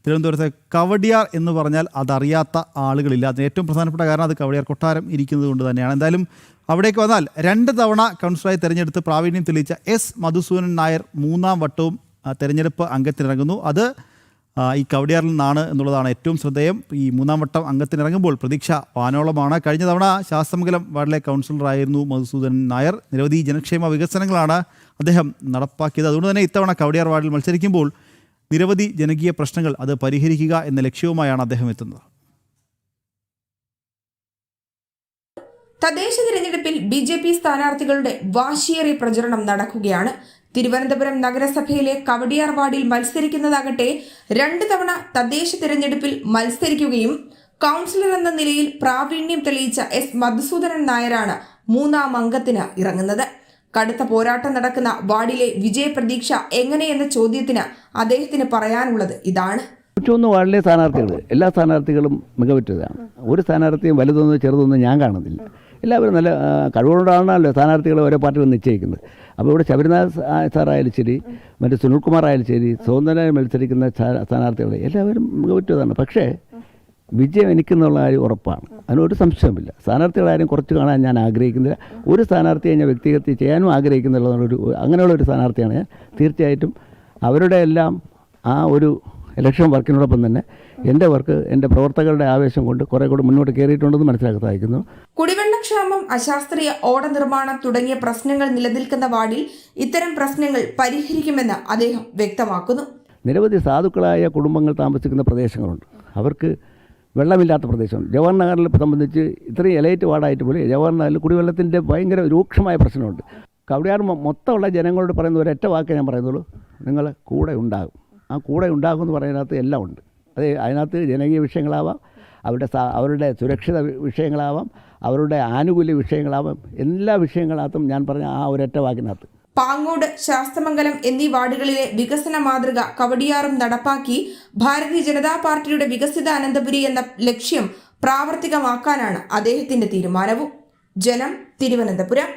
തിരുവനന്തപുരത്തെ കവടിയാർ എന്ന് പറഞ്ഞാൽ അതറിയാത്ത ആളുകളില്ല. അതിന് ഏറ്റവും പ്രധാനപ്പെട്ട കാരണം അത് കവടിയാർ കൊട്ടാരം ഇരിക്കുന്നത് കൊണ്ട് തന്നെയാണ്. എന്തായാലും അവിടേക്ക് വന്നാൽ 2 തവണ കൗൺസിലറായി തെരഞ്ഞെടുത്ത് പ്രാവീണ്യം തെളിയിച്ച എസ് മധുസൂദനൻ നായർ 3ാം വട്ടവും തെരഞ്ഞെടുപ്പ് അംഗത്തിനിറങ്ങുന്നു. അത് ഈ കവടിയാറിൽ നിന്നാണ് എന്നുള്ളതാണ് ഏറ്റവും ശ്രദ്ധേയം. ഈ 3ാം വട്ടം അംഗത്തിനിറങ്ങുമ്പോൾ പ്രതീക്ഷ വാനോളമാണ്. കഴിഞ്ഞ തവണ ശാസ്തമംഗലം വാർഡിലെ കൗൺസിലറായിരുന്നു മധുസൂദനൻ നായർ. നിരവധി ജനക്ഷേമ വികസനങ്ങളാണ് അദ്ദേഹം നടപ്പാക്കിയത്. അതുകൊണ്ട് തന്നെ ഇത്തവണ കവടിയാർ വാർഡിൽ മത്സരിക്കുമ്പോൾ നിരവധി ജനകീയ പ്രശ്നങ്ങൾ അത് പരിഹരിക്കുക എന്ന ലക്ഷ്യവുമായാണ് അദ്ദേഹം എത്തുന്നത്. തദ്ദേശ തിരഞ്ഞെടുപ്പിൽ BJP സ്ഥാനാർത്ഥികളുടെ വാശിയേറിയ പ്രചരണം നടക്കുകയാണ്. തിരുവനന്തപുരം നഗരസഭയിലെ കവടിയാർ വാർഡിൽ മത്സരിക്കുന്നതാകട്ടെ 2 തവണ തദ്ദേശ തിരഞ്ഞെടുപ്പിൽ മത്സരിക്കുകയും കൗൺസിലർ എന്ന നിലയിൽ പ്രാവീണ്യം തെളിയിച്ച എസ് മധുസൂദനൻ നായരാണ് 3ാം അംഗത്തിന് ഇറങ്ങുന്നത്. കടുത്ത പോരാട്ടം നടക്കുന്ന വാർഡിലെ വിജയപ്രതീക്ഷ എങ്ങനെയെന്ന ചോദ്യത്തിന് അദ്ദേഹത്തിന് പറയാനുള്ളത് ഇതാണ്. 101 വാർഡിലെ സ്ഥാനാർത്ഥികൾ എല്ലാ സ്ഥാനാർത്ഥികളും മികവുറ്റതാണ്. ഒരു സ്ഥാനാർത്ഥിയും വലുതൊന്നും ചെറുതൊന്നും ഞാൻ കാണുന്നില്ല. എല്ലാവരും നല്ല കഴിവുകൊണ്ടാണല്ലോ സ്ഥാനാർത്ഥികൾ ഓരോ പാർട്ടികൾ നിശ്ചയിക്കുന്നത്. അപ്പോൾ ഇവിടെ ശബരിനാഥ് സാറായാലും ശരി, മറ്റേ സുനിൽകുമാർ ആയാലും ശരി, സ്വതന്ത്രനായി മത്സരിക്കുന്ന സ്ഥാനാർത്ഥികൾ എല്ലാവരും മികവുറ്റതാണ്. പക്ഷേ വിജയം എനിക്കെന്നുള്ള കാര്യം ഉറപ്പാണ്, അതിനൊരു സംശയമില്ല. സ്ഥാനാർത്ഥികളാരും കുറച്ച് കാണാൻ ഞാൻ ആഗ്രഹിക്കുന്നില്ല. ഒരു സ്ഥാനാർത്ഥിയെ ഞാൻ വ്യക്തിഗത ചെയ്യാനും ആഗ്രഹിക്കുന്നുള്ളൊരു അങ്ങനെയുള്ളൊരു സ്ഥാനാർത്ഥിയാണ് ഞാൻ. തീർച്ചയായിട്ടും അവരുടെ എല്ലാം ആ ഒരു ഇലക്ഷൻ വർക്കിനോടൊപ്പം തന്നെ എൻ്റെ വർക്ക് എൻ്റെ പ്രവർത്തകരുടെ ആവേശം കൊണ്ട് കുറേ കൂടി മുന്നോട്ട് കയറിയിട്ടുണ്ടെന്ന് മനസ്സിലാക്കാൻ സാധിക്കുന്നു. കുടിവെള്ളക്ഷാമം, അശാസ്ത്രീയ ഓട നിർമ്മാണം തുടങ്ങിയ പ്രശ്നങ്ങൾ നിലനിൽക്കുന്ന വാർഡിൽ ഇത്തരം പ്രശ്നങ്ങൾ പരിഹരിക്കുമെന്ന് അദ്ദേഹം വ്യക്തമാക്കുന്നു. നിരവധി സാധുക്കളായ കുടുംബങ്ങൾ താമസിക്കുന്ന പ്രദേശങ്ങളുണ്ട്. അവർക്ക് വെള്ളമില്ലാത്ത പ്രദേശമുണ്ട്. ജവഹർ നഗറിൽ സംബന്ധിച്ച് ഇത്രയും എലൈറ്റ് വാർഡായിട്ട് പോലും ജവഹർ നഗറിൽ കുടിവെള്ളത്തിൻ്റെ ഭയങ്കര രൂക്ഷമായ പ്രശ്നമുണ്ട്. കവടിയാർ മൊത്തമുള്ള ജനങ്ങളോട് പറയുന്ന ഒരൊറ്റ വാക്ക് ഞാൻ പറയുന്നുള്ളൂ, നിങ്ങൾ കൂടെ ഉണ്ടാകും. ആ കൂടെ ഉണ്ടാകുമെന്ന് പറയുന്നതിനകത്ത് എല്ലാം ഉണ്ട്. അതിനകത്ത് ജനകീയ വിഷയങ്ങളാവാം, അവരുടെ സുരക്ഷിത വിഷയങ്ങളാവാം, അവരുടെ ആനുകൂല്യ വിഷയങ്ങളാവാം, എല്ലാ വിഷയങ്ങളകത്തും ഞാൻ പറഞ്ഞ ആ ഒരൊറ്റ വാക്കിനകത്ത്. പാങ്ങോട്, ശാസ്തമംഗലം എന്നീ വാർഡുകളിലെ വികസന മാതൃക കവടിയാറും നടപ്പാക്കി ഭാരതീയ ജനതാ പാർട്ടിയുടെ വികസിത അനന്തപുരി എന്ന ലക്ഷ്യം പ്രാവർത്തികമാക്കാനാണ് അദ്ദേഹത്തിന്റെ തീരുമാനവും. ജനം, തിരുവനന്തപുരം.